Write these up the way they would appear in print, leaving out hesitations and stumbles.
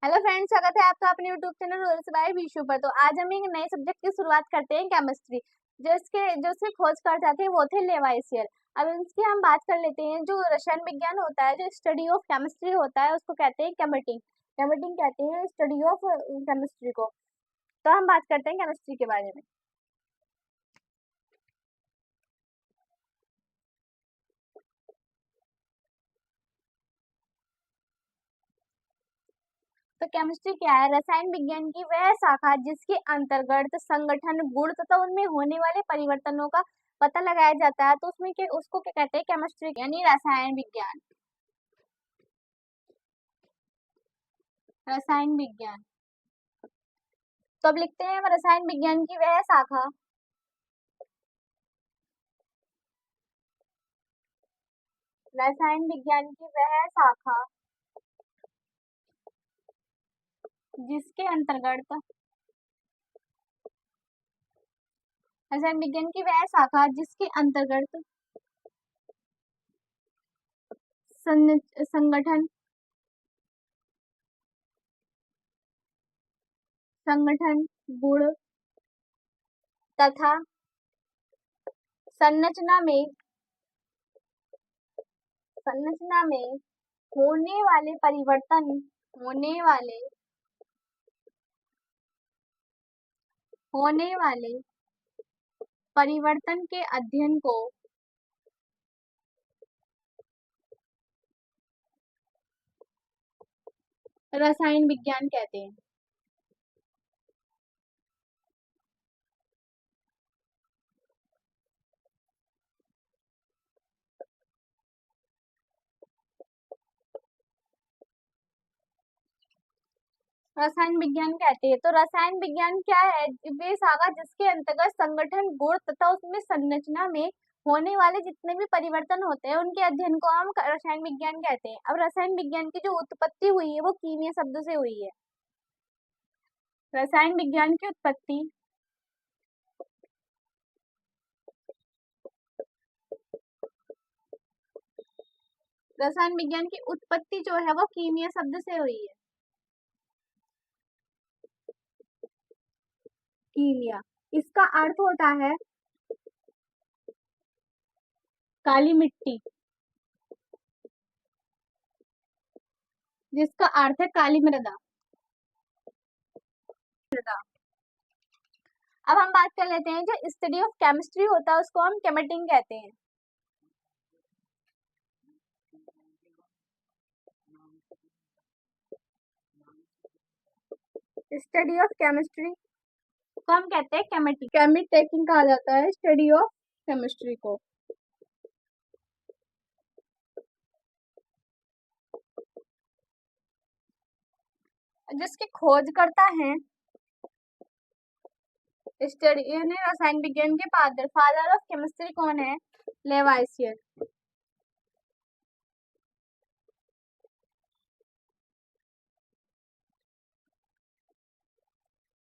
Hello friends, स्वागत है आपका अपने YouTube channel rules by Vishu पर। तो आज हम एक नए सब्जेक्ट की शुरुआत करते हैं, केमिस्ट्री। जो इसके खोजकर्ता थे वो थे लेवाइसियर। अब इसकी हम बात कर लेते हैं। जो रसायन विज्ञान होता है, जो स्टडी ऑफ केमिस्ट्री होता है, उसको कहते हैं केमिटिंग। केमिटिंग कहते हैं स्टडी ऑफ केमिस्ट्री को। तो हम बात करते हैं केमिस्ट्री के बारे में। तो केमिस्ट्री क्या है? रसायन विज्ञान की वह शाखा जिसके अंतर्गत संगठन, गुण तथा उनमें होने वाले परिवर्तनों का पता लगाया जाता है। तो उसमें के उसको क्या कहते हैं? केमिस्ट्री, यानी रसायन विज्ञान। रसायन विज्ञान। तो अब लिखते हैं रसायन विज्ञान की वह शाखा। रसायन विज्ञान की वह शाखा जिसके अंतर्गत रसायन विज्ञान की वह शाखा जिसके अंतर्गत संगठन, संगठन, गुण तथा संरचना में संरचना में होने वाले परिवर्तन, होने वाले परिवर्तन के अध्ययन को रसायन विज्ञान कहते हैं। रसायन विज्ञान कहते हैं। तो रसायन विज्ञान क्या है? वे शाखा जिसके अंतर्गत संगठन, गुण तथा उसमें संरचना में होने वाले जितने भी परिवर्तन होते हैं उनके अध्ययन को हम रसायन विज्ञान कहते हैं। अब रसायन विज्ञान की जो उत्पत्ति हुई है वो कीमिया शब्द से हुई है। रसायन विज्ञान की उत्पत्ति रसायन विज्ञान की उत्पत्ति जो है वो कीमिया शब्द से हुई है। कीमिया, इसका अर्थ होता है काली मिट्टी, जिसका अर्थ है काली मृदा। अब हम बात कर लेते हैं, जो स्टडी ऑफ केमिस्ट्री होता है उसको हम केमिटिंग कहते हैं। स्टडी ऑफ केमिस्ट्री को हम कहते हैं केमिटिंग। केमिटेकिंग कहा जाता है स्टडी ऑफ केमिस्ट्री को। जिसके खोजकर्ता हैं स्टडी यानी रसायन विज्ञान के फादर ऑफ केमिस्ट्री कौन है? लेवाइसियर।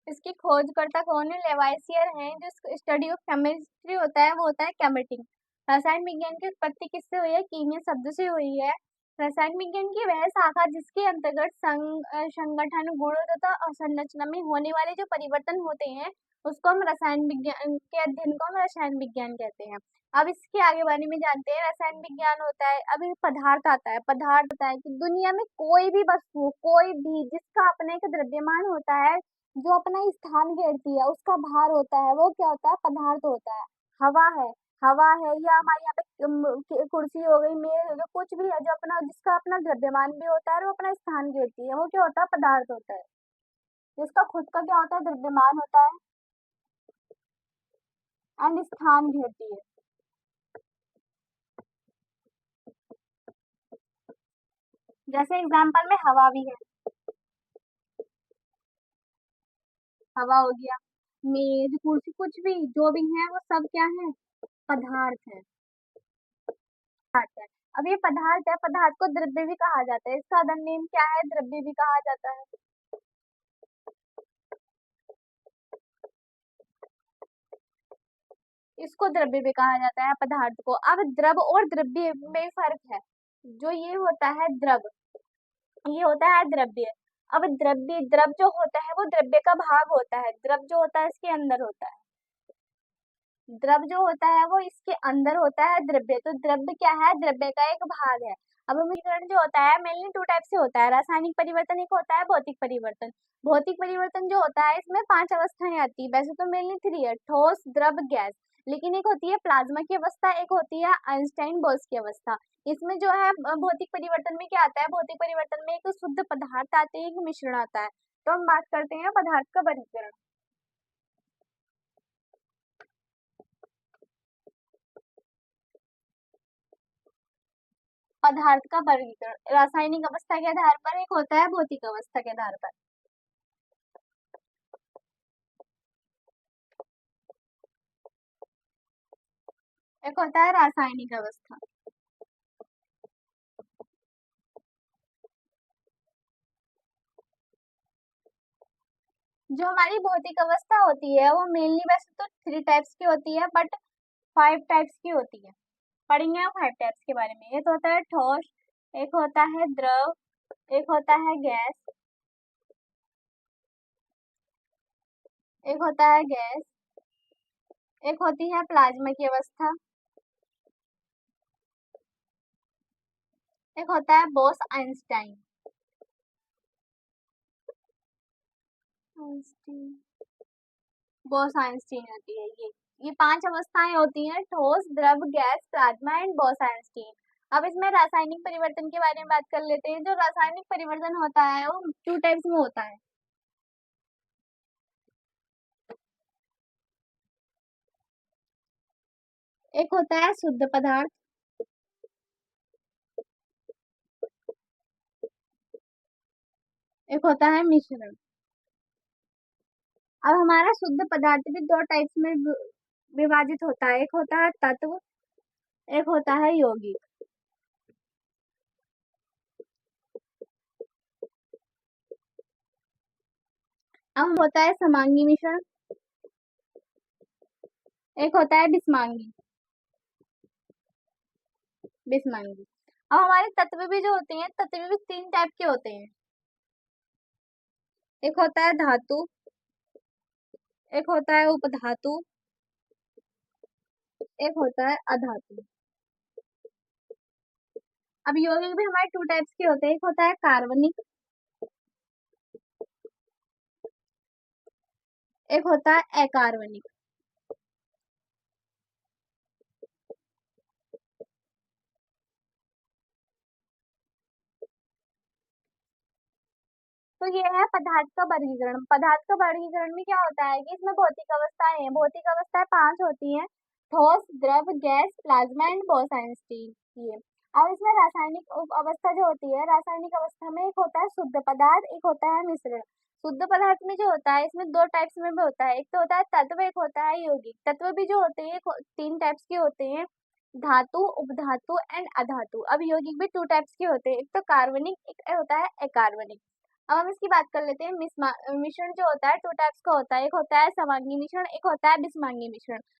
इसके खोजकर्ता कौन है? लेवाइसियर हैं। जो स्टडी ऑफ केमिस्ट्री होता है वो होता है केमिटिंग। रसायन विज्ञान की उत्पत्ति किससे हुई है? कीमिया शब्द से हुई है। रसायन विज्ञान की वह शाखा जिसके अंतर्गत संगठन, गुण तथा संरचना में होने वाले जो परिवर्तन होते हैं उसको हम रसायन विज्ञान के अध्ययन को हम रसायन विज्ञान कहते हैं। अब इसके आगे बारे में जानते हैं। रसायन विज्ञान होता है, अभी पदार्थ आता है। पदार्थ होता है कि दुनिया में कोई भी वस्तु, कोई भी जिसका अपने एक द्रव्यमान होता है, जो अपना स्थान घेरती है, उसका भार होता है, वो क्या होता है? पदार्थ होता है। हवा है, हवा है, या हमारे यहाँ पे कुर्सी हो गई, मेज हो गई, कुछ भी है जो अपना जिसका अपना द्रव्यमान भी होता है और वो अपना स्थान घेरती है, वो क्या होता है? पदार्थ होता है। जिसका खुद का क्या होता है? द्रव्यमान होता है एंड स्थान घेरती है। जैसे एग्जाम्पल में हवा भी है, हवा हो गया, मेज, कुर्सी, कुछ भी जो भी है वो सब क्या है? पदार्थ है। पदार्थ है। अब ये पदार्थ है, पदार्थ को द्रव्य भी कहा जाता है। इसका अदर नेम क्या है? द्रव्य भी कहा जाता है। इसको द्रव्य भी कहा जाता है पदार्थ को। अब द्रव और द्रव्य में फर्क है। जो ये होता है द्रव, ये होता है द्रव्य। अब द्रव जो होता है वो द्रव्य का भाग होता है, द्रव जो होता है इसके अंदर होता है, द्रव जो होता है वो इसके अंदर होता है द्रव्य, तो द्रव्य क्या है, द्रव्य का एक भाग है। अब अम्लीकरण जो होता है मेनली टू टाइप से होता है, रासायनिक परिवर्तन एक होता है, भौतिक परिवर्तन। भौतिक परिवर्तन जो होता है इसमें 5 अवस्थाएं आती है, वैसे तो मेनली 3 है, ठोस, द्रव, गैस, लेकिन एक होती है प्लाज्मा की अवस्था, एक होती है आइंस्टाइन बोल्स की अवस्था। इसमें जो है भौतिक परिवर्तन में क्या आता है, भौतिक परिवर्तन में एक शुद्ध पदार्थ आते हैं, एक मिश्रण आता है। तो हम बात करते हैं पदार्थ का वर्गीकरण। पदार्थ का वर्गीकरण रासायनिक अवस्था के आधार पर, एक होता है भौतिक अवस्था के आधार पर। एक होता है रासायनिक अवस्था। जो हमारी भौतिक अवस्था होती है वो मेनली वैसे तो 3 टाइप्स की होती है, बट 5 टाइप्स की होती है। पढ़ेंगे हम 5 टाइप्स के बारे में। एक होता है ठोस, एक होता है द्रव, एक होता है गैस, एक होता है गैस, एक होती है प्लाज्मा की अवस्था, एक होता है बोस आइंस्टाइन। बोस आइंस्टीन होती है ये 5 अवस्थाएं होती हैं, ठोस, द्रव, gas, plasma and boss Einstein. अब इसमें रासायनिक परिवर्तन के बारे में बात कर लेते हैं। जो रासायनिक परिवर्तन होता है वो 2 टाइप्स में होता है। एक होता है शुद्ध पदार्थ, एक होता है मिश्रण। अब हमारा शुद्ध पदार्थ भी 2 टाइप्स में विभाजित होता है, एक होता है तत्व, एक होता है यौगिक। अब होता है समांगी मिश्रण, एक होता है बिस्मांगी, बिस्मांगी। अब हमारे तत्व भी जो होते हैं, तत्व भी 3 टाइप के होते हैं। एक होता है धातु, एक होता है उपधातु, एक होता है अधातु। अब यौगिक भी हमारे 2 टाइप्स के होते हैं, एक होता है कार्बनिक, एक होता है अकार्बनिक। तो ये है पदार्थ का वर्गीकरण। पदार्थ का वर्गीकरण में क्या होता है कि इसमें भौतिक अवस्थाएं हैं, भौतिक अवस्थाएं 5 होती हैं, ठोस, द्रव, गैस, प्लाज्मा एंड बोस-आइंस्टीन। ये अब इसमें रासायनिक अवस्था जो होती है, रासायनिक अवस्था में एक होता है शुद्ध पदार्थ, एक होता है मिश्रण। शुद्ध पदार्थ में जो होता है इसमें 2 टाइप्स में भी होता है, एक तो होता है तत्व, एक होता है यौगिक। तत्व भी जो होते हैं 3 टाइप्स के होते हैं, धातु, उपधातु एंड अधातु। अब यौगिक भी 2 टाइप्स के होते हैं, एक तो कार्बनिक, एक होता है अकार्बनिक। अब हम इसकी बात कर लेते हैं। मिश्रण जो होता है 2 टाइप्स का होता है, एक होता है समांगी मिश्रण, एक होता है बिस्मांगी मिश्रण।